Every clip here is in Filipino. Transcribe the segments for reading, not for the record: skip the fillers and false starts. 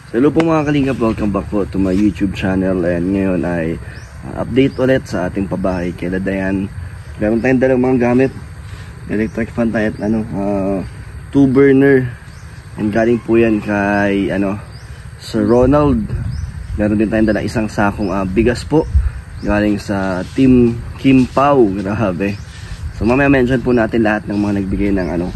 Hello po mga kalingap, welcome back po to my YouTube channel. And ngayon ay update ulit sa ating pabahay kay Dayan. Meron tayong dalang mga gamit, electric fan tayo at 2 burner. And galing po yan kay Sir Ronald. Meron din tayong dalang isang sakong bigas po galing sa Team Kim Pao. Grabe. So mamaya mention po natin lahat ng mga nagbigay ng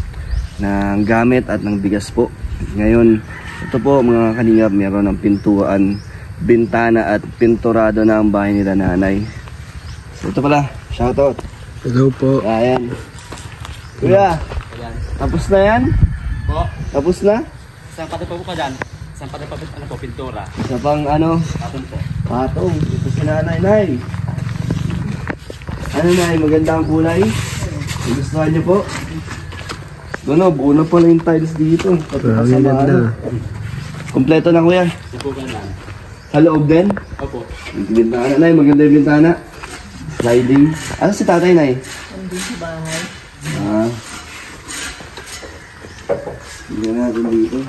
gamit at ng bigas po. Ngayon ito po mga kalingap, meron ng pintuan, bintana at pinturado na ang bahay nila nanay. So ito pala, shoutout. Hello po. Ayan. Kuya, tapos na yan? Po. Tapos na? Isang patay pa po ka dyan. Isang patay pa po, pintura. Isa pang Patong po. patong. Ito si nanay, nay. Nay, maganda ang kulay. Gustuhan niyo po? Buo na pala yung tiles dito. Ganda. Kompleto na kuya. Sipukan lang. Sa loob din? Opo. Bintana, nay. Maganda yung bintana. Sliding. Ano si tatay, nay? Hindi sa bahay. Hindi na natin dito.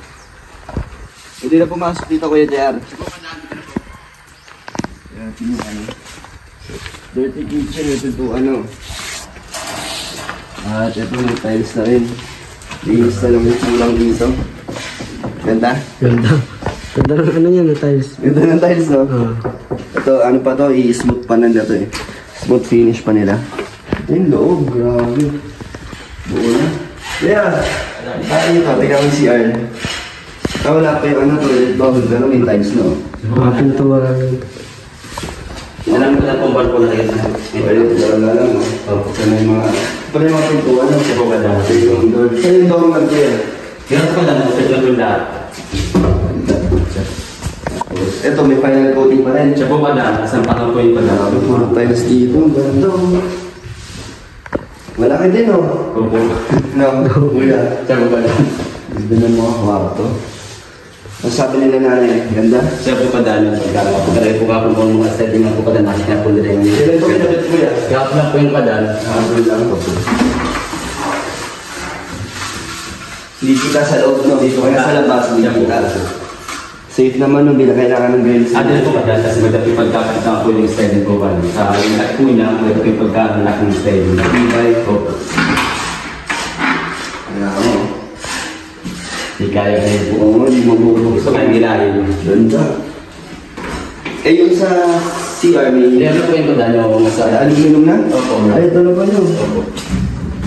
Hindi na pumasok dito, Kuya JR. Dirty kitchen. Ito po At ito may tiles na rin. Linis na lang yung kulang dito. Ganda? Ganda. Ganda ng yan, na tiles. Ganda ng tiles, no? Ito, pa to, i-smooth pa nila to eh. Smooth finish pa nila. Ito yung loob, grabe. Buo na. Kaya, tayo ito, tika ang CR. Wala pa yung toilet bowl, pero may tiles, no? Mga pintuan. Alam ko na kung ba't po na ito. Ito, wala lang, no? Ito na yung mga... Ito na yung mga pintuan, no? Sipukan lang. Ito yung dormer ko yan. Ganun ko lang, sa yung lahat. Ito, may final coating pa rin. Sipukan lang, isang patong po yung pala. Mga tiles dito, ganda. Malaki din, no? Opo. No, kuya. Sipukan lang. Ganda ng mga kwarto. Ang sabi nila nanay, ganda? Sipukan lang. Pagkakari po ka po mga setting ng po ka lang. Kasi nga po nila yung... Kailan po kinabit kuya? Kaya po lang po yung padan. Hapon lang po. Hindi kita sa loob, no? Dito kaya sa labas, hindi kita. Safe naman, no? Hindi na kailangan ng grills. Adil po padan kasi magdapi pagkakita po yung sliding po ba. Sa yung at po niya, magdapi pagkakanak ng sliding. Tibay. Opo. Kaya mo. Di kaya na yun po. Oo, hindi mabubog. Gusto kayo nilahin. Ganda. Eh, yung sa CR, may... Hindi, ano po yung padan yung sa... Aluminum na? Opo. Ay, ito na pa nyo. Opo.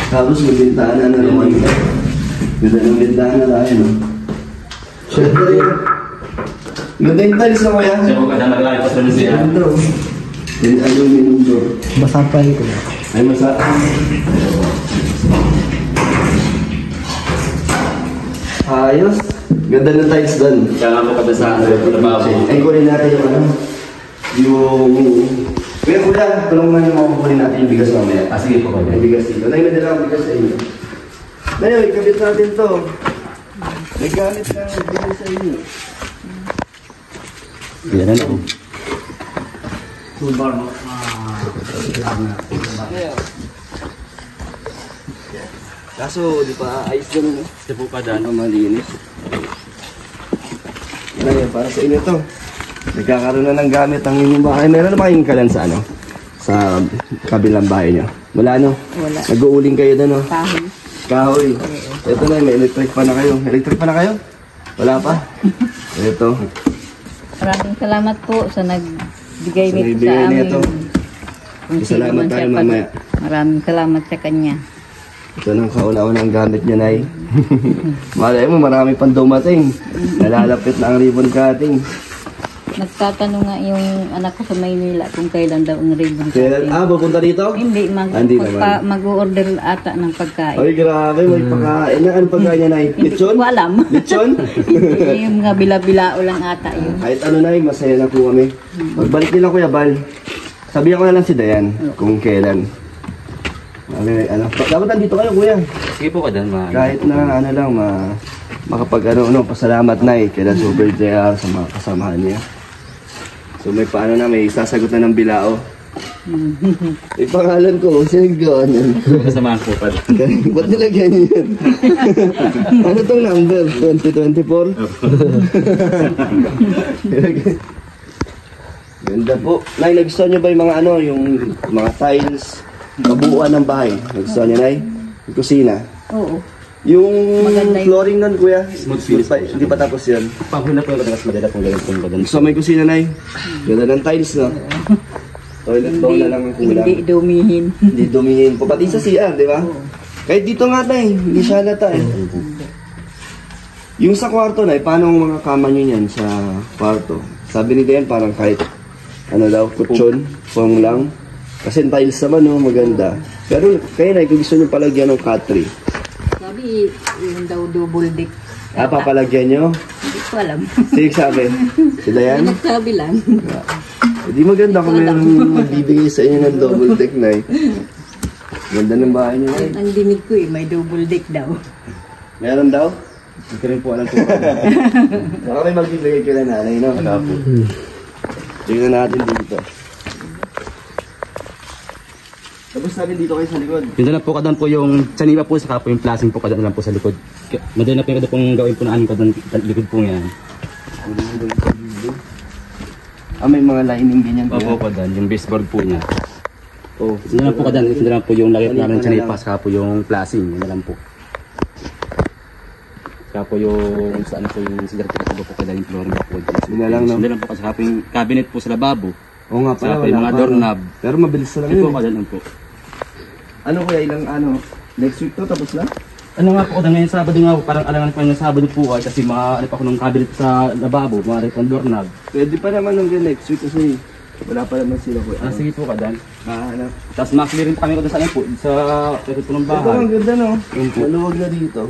Tapos may bintana na naman. Ganda ng bintana tayo, no? Ganda yun. Ganda yung tiles na kuya. Siya po ka na marami pa sa siya. Ganda, oh. Yung aluminum door. Basa pa yun ko. Ay, masa. Ayos. Ganda ng tiles doon. Siya nga po kada sa trabaho. Ay, kunin natin yung... Kuya, tulungan natin mga kunin natin yung bigas mamaya. Sige po May kayo. bigas dito. Nadala ang bigas sa inyo. Ngayon, ikabit natin to. May gamit na bigas sa inyo. Yan na lang. Subar mo. Kaso, di pa ayos ganun, no? Siya po kada. Malinis. Ngayon, para sa inyo to. Nagkakaroon na ng gamit ang inyong bahay. Meron na ba kayong kalan sa sa kabilang bahay nyo? Wala, no? Wala. Nag-uuling kayo doon, no? Kahoy. Kahoy. Ito na, may electric pa na kayo. Electric pa na kayo? Wala pa? Ito. Maraming salamat po sa nagbigay Sa nito nagbigay sa amin. nito. Kung sino Salamat man tayo siya, mamaya. Maraming salamat sa kanya. Ito nang kauna-una ng gamit niya, Nay. Malay mo, marami pang dumating. Nalalapit na ang ribbon cutting. Nagtatanong nga yung anak ko sa Maynila kung kailan daw ang ribbon Kailan? cutting. Pupunta dito? Hindi, Hindi naman. mag-order ata ng pagkain. Ay, grabe. May pagkain. Ano pagkain niya, Nay? Hindi Lechon? ko alam. Lechon? Hindi, yung mga bila-bilao lang ata yun. Kahit ano, Nay, masaya na po kami. Pagbalik nila, Kuya Bal, sabihan ko na lang si Dayan kung kailan. Dapat nandito kayo, Kuya. Sige po kada. Kahit na makapag pasalamat, Nay, kay Super JR sa mga kasamahan niya. So may paano na, may sasagot na ng bilao. May pangalan ko, sino gawa niyan? Kasamahan po pa. Ba't nilagyan niyo yan? Ano tong number? 2024? Ganda po. Nay, nagustuhan niyo ba yung mga ano, yung mga tiles, kabuuan ng bahay? Nagustuhan niyo, Nay? Yung kusina? Oo. Yung Maganda yun. flooring nun, kuya? Smooth finish. Hindi pa tapos yan. Panghuna po yung madalas madala po ganun po ganun. So may kusina, Nay. Ganda ng tiles, no? Toilet bowl na lang ang kulang. Hindi dumihin. Hindi dumihin po. Pati sa CR, di ba? Kahit dito nga, Tay. Hindi siya halata, eh. Yung sa kwarto, Nay, paano ang mga kama nyo yan sa kwarto? Sabi ni Dayan, parang kahit, ano daw, kutsyon, pang lang. Kasi tiles naman, no, maganda. Pero kayo, Nay, kung gusto nyo palagyan ng cut-tree, Sabi, yung daw double deck. papalagyan nyo? Hindi ko alam. Sige, sabi. Sila yan? Nagsabi lang. Hindi maganda kung mayroong magbibigay sa inyo ng double deck, Nay. Ganda ng bahay nyo, Nay. Ang dinig ko may double deck daw. Meron daw? Hindi ko rin po alam po. Baka may magbibigay kila nanay, no? Wala po. Tingnan natin dito. Tapos natin dito kayo sa likod. Yun na lang po kadan po yung saniba po saka po yung flashing po kadan lang po sa likod. Madali na po yung pong gawin po na aning kadan likod po yan. May mga lining ganyan. Opo kadan, yung baseboard po niya. Oh, Yun na lang po kadan, yun na lang po yung lagay namin sa saniba saka po yung flashing. Yun na lang po. Saka po yung saan po yung sigarilyo po kadan yung flooring backwood. Yun na lang, no? Yun na lang po kasi saka po yung cabinet po sa lababo. Oo nga pala, Saka po yung mga doorknob. Pero mabilis na lang Yun po yun. kadan po. Ano kaya ilang ano? Next week to, tapos na? Ano nga po, ngayon Sabado nga po, parang alangan pa yung Sabado po ay kasi maaari pa ako ng cabinet sa lababo, maaari pa ng doorknob. Pwede pa naman hanggang next week kasi wala pa naman sila ko. Sige po kadan. Mahanap. Tapos makli rin pa kami ko sa ano po, sa ito po ng Ito bahay. ang ganda, no? Yun po. Maluwag na dito.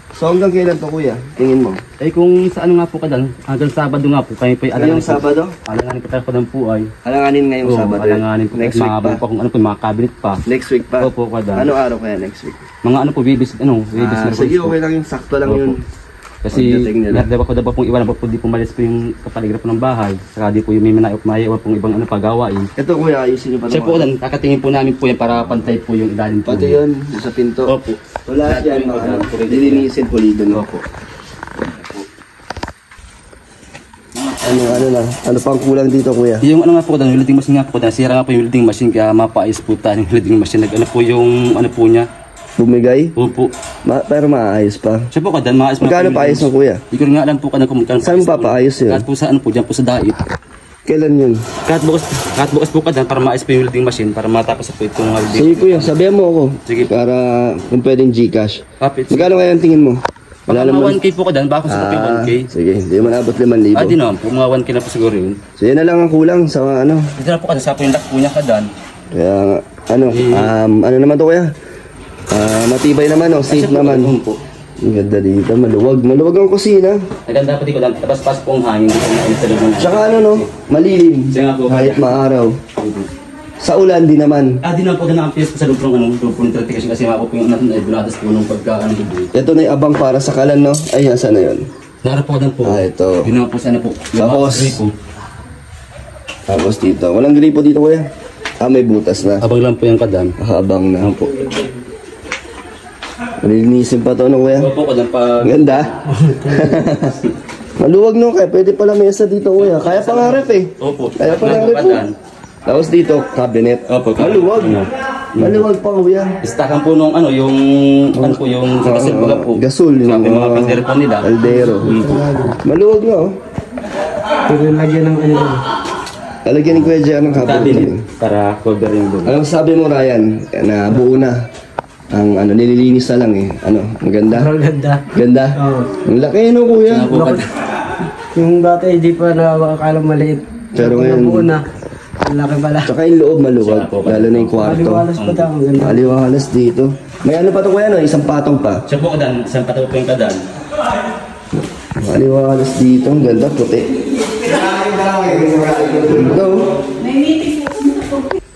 So hanggang kailan to, kuya? Tingin mo? Eh kung sa ano nga po kadan, hanggang Sabado nga po, kami pa Ngayong Sabado? Alanganin po tayo kadan po ay. Alanganin ngayong Oo, Sabado. alanganin po. Next week pa. Pa kung ano po, mga cabinet pa. Next week pa? Opo kadan. Ano araw kaya next week? Mga ano po, bibis, na Sige, po. okay lang yung sakto lang Opo. yun. Kasi Pagdating nila. dapat ko dapat pong iwan, dapat po di pumalis po yung kapaligiran po ng bahay. Saka di po yung may iwan pong ibang ano pagawain. Ito, kuya, ayusin nyo pa Kasi po kadan, kakatingin po namin po yan para pantay po yung ilalim po. Pati yun, yung sa pinto. Opo. Wala Lahat yan, po mga yung ano, pagdaan. dilinisin, pulido, no? Opo. Ano na? Ano pang kulang dito, kuya? Yung ano nga po kadan, yung welding machine nga po kadan, sira nga po yung welding machine kaya mapaayos po tayo yung welding machine. Ano po yung ano po niya. Bumigay? Opo. Pero maayos pa. Siya po kadan, maayos Magkano pa ayos mo, kuya? Hindi ko rin nga alam po kadan kung magkano. Saan mo papaayos yun? Kahit po sa ano po, dyan po sa dait. Kailan yun? Kahit bukas po kadan para maayos po yung welding machine para matapos po itong welding. Sige, kuya, sabihan mo ako. Sige. Para kung pwedeng Gcash. Kapit. Magkano kaya ang tingin mo? Baka mga 1K po kadan, baka sa 1K. Sige, hindi man abot Di 5,000. naman po, mga 1K na po siguro yun. So yan na lang ang kulang sa ano. Dito na po kadan, sa po yung lock po niya kadan. Kaya ano, ano naman to, kuya? Matibay naman, oh, safe naman. Po. Ang ganda dito, maluwag. Maluwag ang kusina. Naganda po dito kadan, tapos pas po ang hangin. Dito na sa loob ng Tsaka ano, no, malilim. Sige nga po. Kahit maaraw. Sa ulan din naman. Di naman po kadan ang PS po sa loob ng ano, loob po ng tradification kasi mga po yung natin ay buladas po nung pagka ano dito. Ito na yung abang para sa kalan, no? Ay, saan na yun? Narap po kadan po. Ito. Yun naman po sana po. Yung Tapos, mga gripo. Tapos dito. Walang gripo dito, kuya. May butas na. Abang lang po yung kadan. Habang na. Ano po. Malilinisin pa to, no, kuya? Opo kadan pa. Ganda. Maluwag, no, kaya pwede pala mesa dito, kuya. Kaya pangarap, eh. Opo. Kaya pala Ano po, rep, kadan. Tapos dito, cabinet. Opo, kadan. Maluwag. Maluwag pa, kuya. Istakan po nung ano, yung ano po yung sa gasol baga po. Gasol, Sabi yung mga kaldero po nila. Kaldero. Maluwag na, oh. Pero lagyan ng ano. Lalagyan ni Kuya Jer ng Cabinet cabinet. para cover yung doon. Anong sabi mo, Ryan? Na buo na. Ang ano, nililinis na lang, eh. Ano, maganda? Pero ganda. Ganda? Oo. Ang laki, no, kuya? Kaya po kadan. Yung dati hindi pa nakakala maliit. Pero Kung ngayon- nabuo na. Ang laki pala. Tsaka yung loob maluwag. Siya po, Lalo na yung kwarto. Maliwalas pa tayo. Ang ganda. Aliwalas dito. May ano pa to, kuya, no? Isang patong pa. Siya po kadan, isang pataw po yung kadan. Aliwalas dito. Ang ganda, puti. Ito.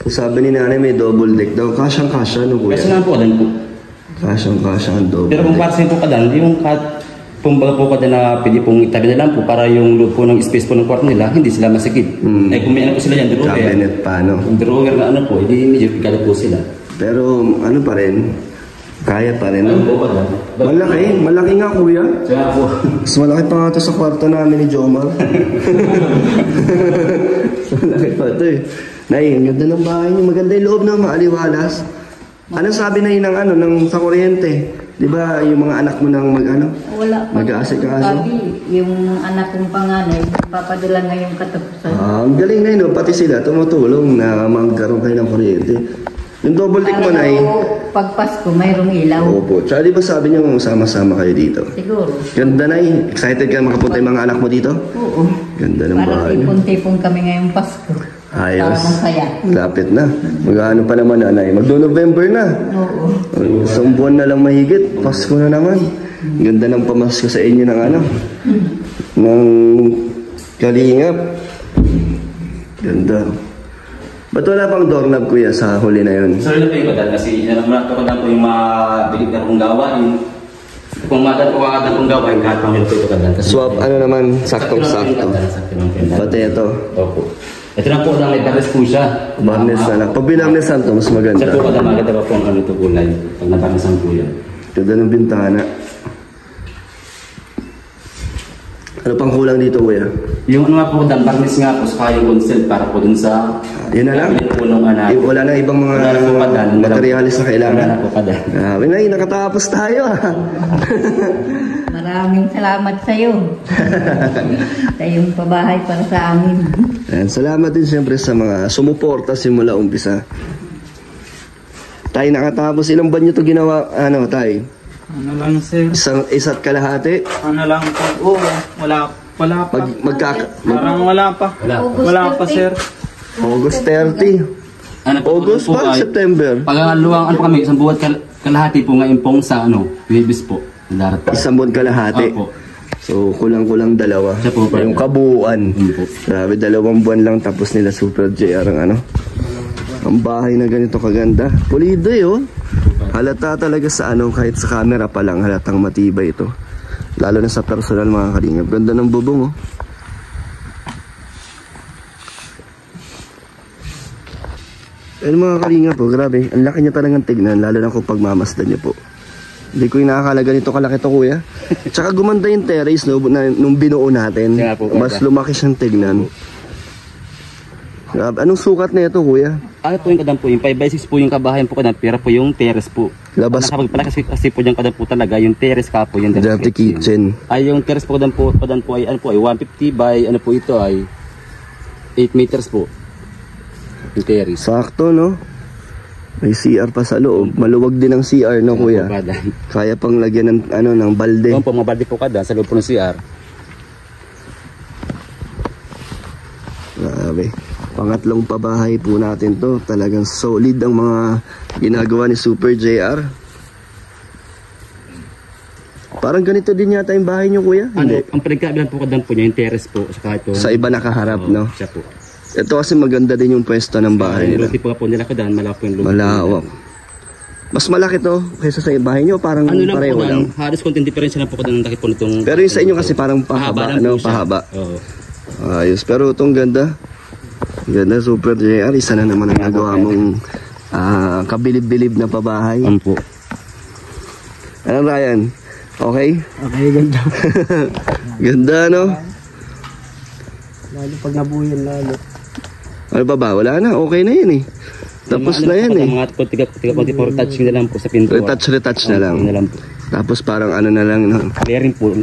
Sabi ni nanay may double deck daw. Kasyang-kasya, no, kuya? Kasi nga po kadan po. Kasyang-kasya ang double Pero kung deck. para sa po kadan, yung kat kumbaga po kada na pwede pong itabi na lang po para yung loob po ng space po ng kwarto nila, hindi sila masikip. Eh kung may ano po sila yan, drawer. Cabinet pa, no? Yung drawer na ano po, hindi medyo pigado po sila. Pero ano pa rin, kaya pa rin, Ano no? po kada? Malaki nga kuya. Kaya po. Mas malaki pa nga ito sa kwarto namin ni Jomar. Mas malaki pa ito eh. Nay, ang ganda ng bahay niyo. Maganda yung loob na maaliwalas. Anong sabi na yun ng ano, ng sa kuryente? Di ba yung mga anak mo nang Wala pa. Mag-aasikaso? Sabi, yung anak kong panganay, papadala ngayong katapusan. Ang galing na yun, no? Pati sila tumutulong na magkaroon kayo ng kuryente. Yung double tick mo na eh. Pag Pasko, mayroong ilaw. Opo. Tsaka di ba sabi niyo sama-sama kayo dito? Siguro. Ganda na eh. Excited ka makapunta yung mga anak mo dito? Oo. Ganda ng Parang bahay niyo. tipon-tipon kami ngayong Pasko. Ayos. Parang masaya. Lapit na. Mag-ano pa naman, nanay? Magdo-November na. Oo. Isang buwan na lang mahigit. Pasko na naman. Ganda ng pamasko sa inyo ng ano. Ng kalingap. Ganda. Ba't wala pang doorknob kuya sa huli na yun? Sorry na po yung kadal kasi naman po kadal po yung mabilig na pong gawain. Kung madal po agad pong gawain, kahit pang po ito kadal. Swap, ano naman, saktong-sakto. Sakto lang po yung kadal. Pati ito. Opo. Ito na po na may barnes po siya. Barnes na lang. Pag binarnesan to, mas Siya maganda. po kadal, maganda pa po ang ano ito kulay. Pag nabarnesan po yan. Ganda ng bintana. Ano pang kulang dito kuya? Yung ano nga po kadal, barnes nga po sa yung consent para po dun sa Yun na lang? cabinet po ng anak. Wala na ibang mga Wala na po kadal. materialis na kailangan. Wala na po kadal. Grabe na, nakatapos tayo ah. Maraming salamat sa iyo. Sa iyong pabahay para sa amin. Ayan, salamat din siyempre sa mga sumuporta simula umpisa. Tay, nakatapos ilang ba nyo ito ginawa? Ano, tay? Ano lang sir? Isa't kalahati? Ano lang po? Oo, wala pa. Parang wala pa. Wala pa sir. August 30. Ano po, August po ba? ay- September? Pagaluang ano po kami, isang buwan kalahati po ngayon pong sa ano, Wibis po. Darat po. Isang buwan kalahati. Opo. So, kulang-kulang dalawa. Siya po, Yung kabuuan. Opo. Grabe, 2 buwan lang tapos nila Super JR ang ano. Ang bahay na ganito kaganda. Pulido eh, oh. Halata talaga sa ano, kahit sa camera pa lang, halatang matibay ito. Lalo na sa personal mga kalingap. Ganda ng bubong, oh. Ayun mga kalingap po, grabe. Ang laki niya talagang tignan, lalo na kung pagmamasdan niyo po. Hindi ko inakakalaga nito kalaki to kuya. Tsaka gumanda yung terrace no, nung binuo natin. Kaya po, Mas lumaki siyang tignan. Grabe. Anong sukat na ito kuya? Ano po yung kadam po, yung 5x6 po yung kabahayan po kadam, pero po yung terrace po. Labas Nakapagpala kasi po dyan kadam po talaga, yung terrace ka po, yung dirty kitchen. Ay, yung terrace po kadam po ay, ano po, ay 150 by, ano po ito ay 8 meters po. Yung terrace. Sakto no? May CR pa sa loob. Maluwag din ang CR no kuya? Po, kadam. Kaya pang lagyan ng, ano, ng balde. Doon po, mga balde po kadam, sa loob po ng CR. Grabe. Pangatlong pabahay po natin to. Talagang solid ang mga ginagawa ni Super JR. Parang ganito din yata yung bahay niyo kuya? Ano, Hindi. ang pinagkabilan po kadam po niya, yung terrace po, saka ito. Sa iba nakaharap no? Siya po. Ito kasi maganda din yung pwesto ng bahay Yung nila. loob po po nila kadam, malaki po yung loob. Malawak. Mas malaki to kaysa sa bahay niyo, parang Ano lang pareho po lang. kadam, halos konting difference lang po kadam ng takip po nitong. Pero yung sa inyo kasi parang pahaba, lang ano, po siya. pahaba. Oo. Ayos, pero itong ganda. Ganda, Super JR. Isa na naman ang nagawa mong kabilib-bilib na pabahay. Po. Ano Ryan? Okay? Okay, ganda. Ganda, no? Lalo pag nabuyan lalo. Ano pa ba? Wala na. Okay na yan eh. Tapos na yan eh. Mga tiga po retouching na lang po sa pinto. Retouch na lang. Na lang po. Tapos parang ano na lang, no? Clearing po.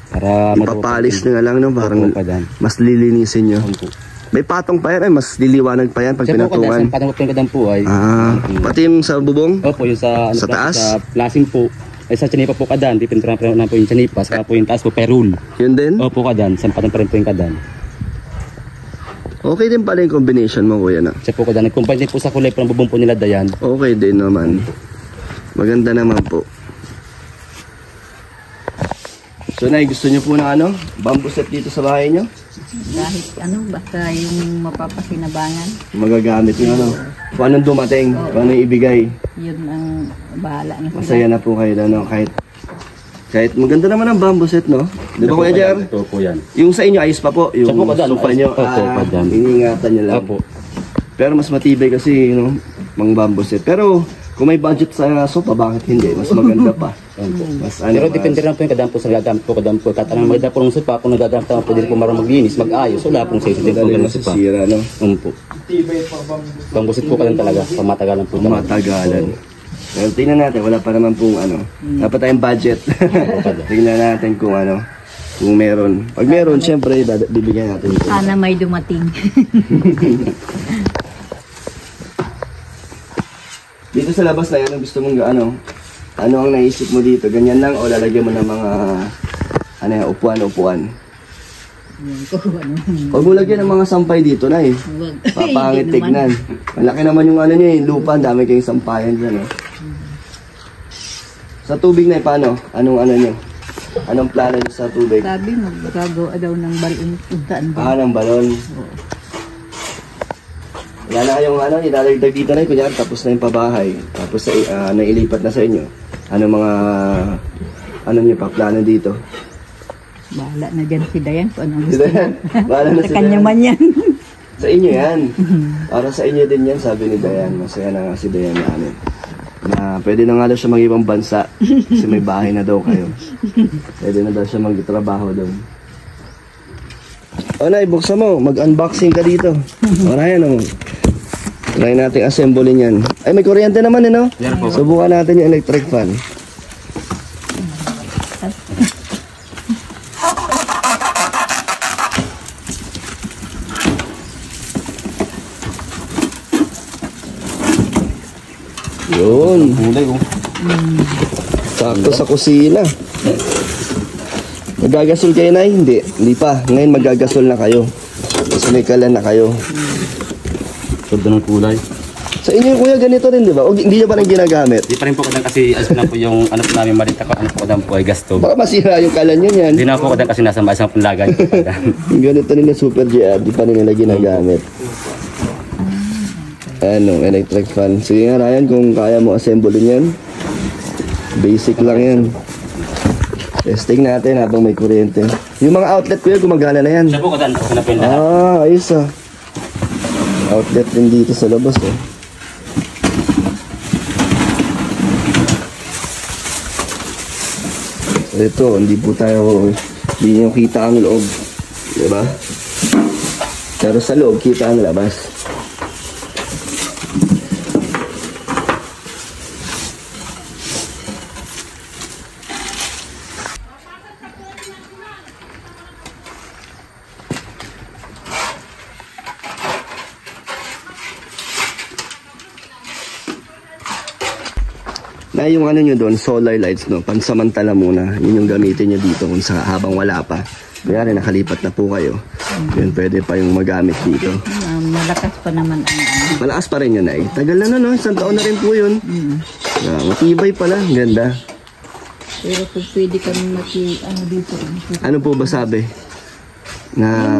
Para Ipapalis na lang, no? Parang Opo, padaan. mas lilinisin nyo. Po. May patong pa yan, mas liliwanag pa yan pag Siya po kadam, pinatungan. sa patang po yung kadam po ay. Pati yung sa bubong? Opo, yung sa, Sa taas? Sa plasing po. Ay sa Chanipa po kadan, di pintura na po yung Chanipa, saka po yung taas po perul. Yun din? Opo kadan, sampatan pa rin po yung kadan. Okay din pala yung combination mo, kuya, na? Siya po kadan, nag-combine din po sa kulay po ng bubong po nila Dayan. Okay din naman. Maganda naman po. So, Nay, gusto nyo po na ano? Bamboo set dito sa bahay nyo? Kahit ano, basta yung mapapasinabangan, Magagamit nyo ano? Kung anong dumating, kung anong ibigay. yun ang bahala na sila. Masaya na po kayo ano? Kahit Kahit maganda naman ang bamboo set, no? Di ba, Kuya Jer? Ito po yan. Yung sa inyo, ayos pa po. Yung Sa po, kadan, sofa ayos nyo, pa po, kadan. iniingatan nyo lang. Opo. Pero mas matibay kasi, you know, mga bamboo set. Pero, kung may budget sa sofa, bakit hindi? Mas maganda pa. Mas, Pero depende rin po yung kadaan po sa gagamit po, kadaan po. Kahit anong maganda po ng sopa, kung nagagamit naman po, hindi po marang maglinis, mag-ayos. Wala pong sensitive po Madali ng sopa. masisira, no? Po. Pambusit po ka lang talaga, pamatagalan po. Matagalan. Pero tingnan natin, wala pa naman pong ano. Dapat tayong budget. Tingnan natin kung ano, kung meron. Pag meron, syempre, bibigyan natin ito. Sana may dumating. Dito sa labas na yan, ang gusto mong ano ang naisip mo dito? Ganyan lang o lalagyan mo ng mga upuan-upuan? Huwag mo lagyan ng mga sampay dito na papangit tignan. Malaki naman yung ano niya lupa, dami kayong sampayan dyan Sa tubig na paano? Anong niyo? Anong plano niyo sa tubig? Sabi, magagawa daw ng balon. Puntaan ba? Ng balon. Wala na kayong ilalagdag dito na kunyari tapos na yung pabahay. Tapos nailipat na sa inyo. Niyo pa plano dito? Bahala na dyan si Dayan kung anong gusto Dayan, bahala na sa kanya man yan. Sa inyo yan. Para sa inyo din yan, sabi ni Dayan. Masaya na nga si Dayan namin. Na pwede na nga daw siya mag-ibang bansa kasi may bahay na daw kayo. Pwede na daw siya magtrabaho doon. O Nay, buksan mo. Mag-unboxing ka dito. O Ryan, try natin assemblein yan. Ay, may kuryente naman no? Subukan natin yung electric fan. Yun. Sakto sa kusina. Magagasol kayo na? Hindi pa. Ngayon magagasol na kayo. Kasi may kalan na kayo. Sobrang ng kulay. Sa inyo kuya ganito rin di ba? O hindi nyo pa rin ginagamit? Di pa rin po kadang kasi alas na po yung ano po namin marita ko, ano po kadang po ay gasto. Baka masira yung kalan nyo yan. Hindi na po kadang kasi nasa maasang punlagan po kadang. Yung ganito nila Super JR, di pa rin nila ginagamit. Electric fan. Sige nga Ryan, kung kaya mo assemblein yan. Basic lang yan. Testing natin habang may kuryente. Yung mga outlet ko yan, gumagana na yan. Siya po kadang na po yung lahat. Ayos outlet din dito sa labas Ito, hindi nyo kita ang loob. Diba? Pero sa loob, kita ang labas. Na yung nyo doon, solar lights, no? Pansamantala muna. Yun yung gamitin nyo dito kung habang wala pa. Kaya nakalipat na po kayo. Yun, pwede pa yung magamit dito. Malakas pa naman ang Malakas pa rin yun ay. Tagal na no? Isang taon na rin po yun. Matibay pala. Ganda. Pero kung pwede kami dito. Ano po ba sabi? Na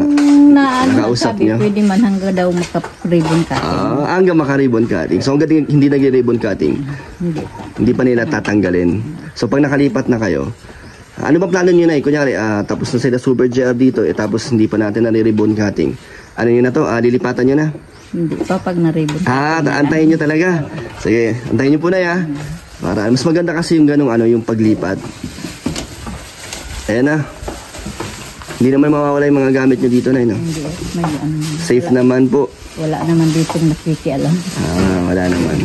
nakausap sabi, niyo? pwede man hanggang daw maka-ribbon cutting. Hanggang maka-ribbon cutting. So hanggang hindi nag-ribbon cutting, hindi pa nila tatanggalin. So pag nakalipat na kayo, ano ba plano nyo na kunyari, tapos na sila Super JR dito, tapos hindi pa natin na-ribbon cutting. Ano nyo na to? Lilipatan nyo na? Hindi pa pag na-ribbon. Antayin nyo talaga. Sige, antayin nyo po na Para mas maganda kasi yung ganung yung paglipat. Ayan na. Hindi naman mawawala yung mga gamit nyo dito na, no? Hindi, may Safe naman po. Wala naman dito nakikialam. Wala naman.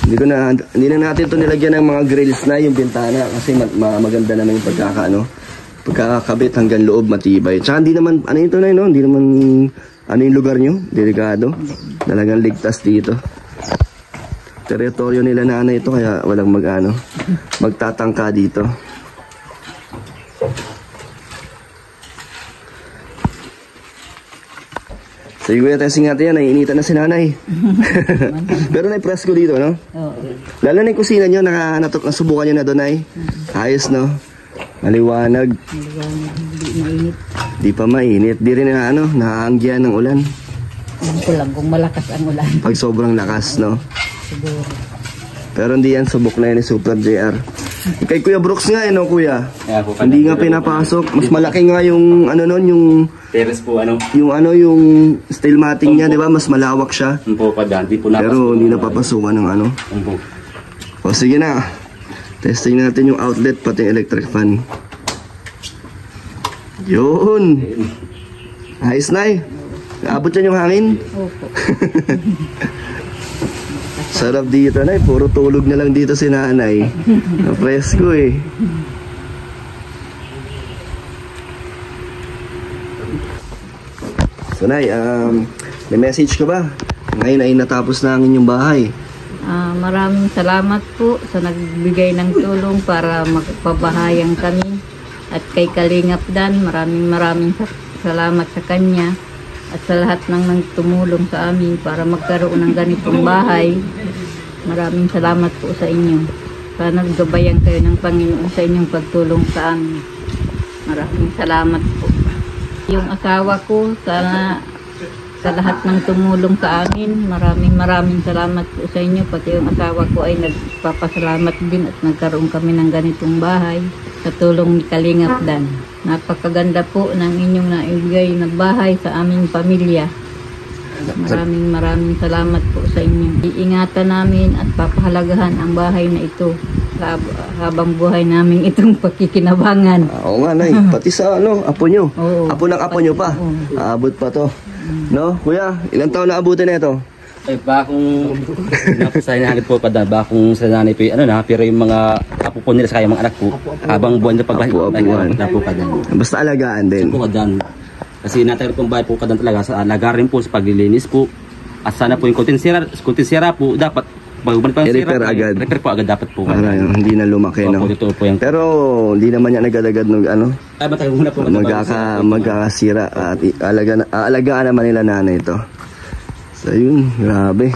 Hindi na natin ito nilagyan ng mga grills na yung bintana kasi maganda naman yung pagkakabit hanggang loob matibay. Tsaka hindi naman, ito na, no? Hindi naman, yung lugar nyo? Delikado. Talagang ligtas dito. Teritoryo nila na ito kaya walang magtatangka dito. So yung testing natin yan, naiinitan na si nanay. Pero na-press ko dito, no? Oo. Lalo na yung kusina nyo, nasubukan nyo na doon ay. Ayos, no? Maliwanag. Hindi mainit. Di pa mainit. Di rin naanggihan ng ulan. Hindi ko lang kung malakas ang ulan. Pag sobrang lakas, no? Siguro. Pero hindi yan, subok na yan ni Super JR. Kay Kuya Brooks nga no kuya. Kaya po, Hindi nga pinapasok. Mas malaki nga yung ano nun, yung Teres po yung steel matting niya, 'di ba? Mas malawak siya. po padan, di po napasok. Pero hindi napapasukan ng ano. Po. O sige na. Testing natin yung outlet pati electric fan. Yun. Ayos na eh. Abot yan yung hangin. Opo. Sarap dito na eh. Puro tulog na lang dito si nanay. Presko eh. So nay, may message ka ba? Ngayon ay natapos na ang inyong bahay. Maraming salamat po sa nagbigay ng tulong para magpabahayang kami. At kay Kalingap Dan, maraming salamat sa kanya. At sa lahat ng nagtumulong sa amin para magkaroon ng ganitong bahay. Maraming salamat po sa inyo. Sana gabayan kayo ng Panginoon sa inyong pagtulong sa amin. Maraming salamat po. Yung asawa ko, sana sa lahat ng tumulong sa amin, maraming salamat po sa inyo. Pati yung asawa ko ay nagpapasalamat din at nagkaroon kami ng ganitong bahay sa tulong ni Kalingap Dan. Napakaganda po ng inyong naibigay na bahay sa aming pamilya. Maraming salamat po sa inyo. Iingatan namin at papahalagahan ang bahay na ito habang buhay namin itong pakikinabangan. Oo nga nay, pati sa apo nyo. Oo. Apo ng apo nyo pa. Aabot pa to. No, kuya, ilang taon na abutin na ito? Ay, bakong sa hinahagit po pa bakong sa nanay po, pero yung mga apo po nila sa mga anak po, habang buwan na Apo-apuan. na po kadan. Basta alagaan din. Po kadan. Kasi natagal pong bahay po kadan talaga, sa alaga rin po sa paglilinis po. At sana po yung kuntensira po, dapat pag-uban pa yung I-repair agad. Repair po agad dapat po. Para hindi na lumaki, no? Po yung... Pero hindi naman yan agad-agad Ay, matagal muna po. magkakasira at aalagaan naman nila nanay ito. So yun, grabe.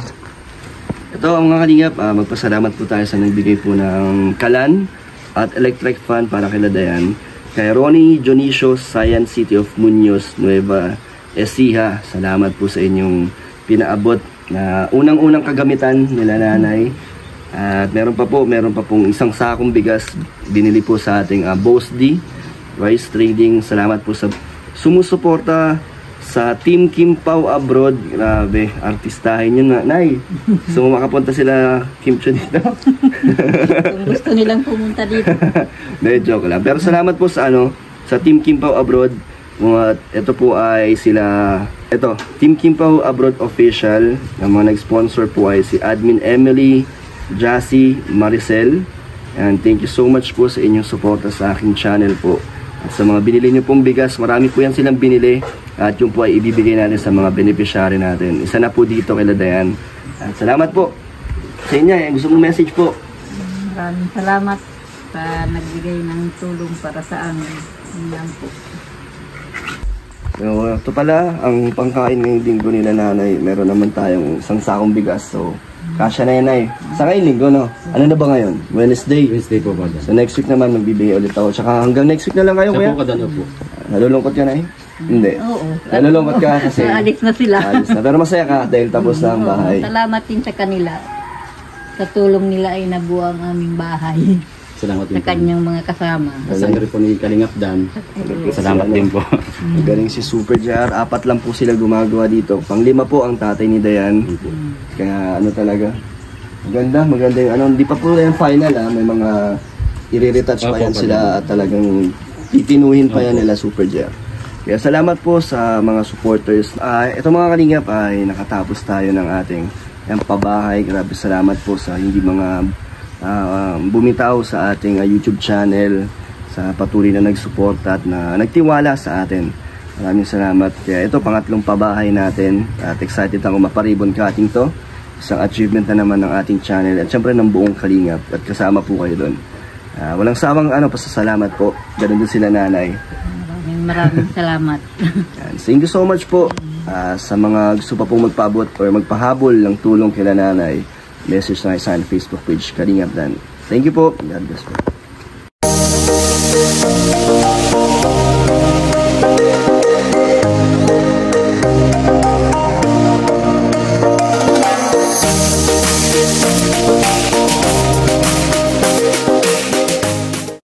Ito ang mga kalingap, magpasalamat po tayo sa nagbigay po ng kalan at electric fan para kay Dayan. Kay Ronnie Dionisio, Science City of Muñoz, Nueva Ecija. Salamat po sa inyong pinaabot na unang-unang kagamitan nila nanay. At meron pa pong isang sakong bigas binili po sa ating Boss D Rice Trading. Salamat po sa sumusuporta sa Team Kim Pao Abroad. Grabe, artistahin yun na, nay. So makapunta sila Kimcho dito. Kung gusto nilang pumunta dito. Joke lang. Pero salamat po sa sa Team Kim Pao Abroad. Ito po ay Team Kim Pao Abroad Official. Ang mga nag-sponsor po ay si Admin Emily, Jassy, Maricel. And thank you so much po sa inyong suporta sa aking channel po. At sa mga binili nyo pong bigas, marami po yan silang binili. At yung po ay ibibigay natin sa mga beneficiary natin. Isa na po dito kay Dayan. At salamat po sa inyo. Gusto mong message po? Maraming salamat sa nagbigay ng tulong para sa amin. Yan po. So, ito pala, ang pangkain ngayong linggo nila nanay. Meron naman tayong isang sakong bigas. So, kasya na yan ay. Sa ngayong linggo, no? Ano na ba ngayon? Wednesday. Wednesday po ba? So, next week naman magbibigay ulit ako. Tsaka hanggang next week na lang kayo, Siya kuya? po kadan po. Nalulungkot ka na eh? Hindi. Oo. Nalulungkot ka kasi Alis na sila. alis na. Pero masaya ka dahil tapos na ang bahay. Salamat din sa kanila. Sa tulong nila ay nabuo ang aming bahay. Salamat din Sa po. kanyang mga kasama. Sa rin po ni Kalingap Dan. Salamat din po. Galing si Super JR. 4 lang po sila gumagawa dito. Pang-5 po ang tatay ni Dayan. Kaya talaga. Maganda yung hindi pa po yung final may mga i-retouch pa yan sila at talagang titinuhin pa yan nila Super JR. Kaya salamat po sa mga supporters. Ito mga kalingap ay nakatapos tayo ng ating pabahay. Grabe salamat po sa hindi mga bumitaw sa ating YouTube channel, sa patuloy na nagsuporta at na nagtiwala sa atin. Maraming salamat. Kaya ito, pangatlong pabahay natin at excited ako maparibon cutting to. Isang achievement na naman ng ating channel at syempre ng buong kalingap at kasama po kayo doon. Walang sawang pasasalamat po. Ganun din sila nanay. Maraming salamat. Thank you so much po sa mga gusto pa pong magpaabot or magpahabol ng tulong kila nanay. Message na sa Facebook page Kalingap Dan. Thank you po. God bless po.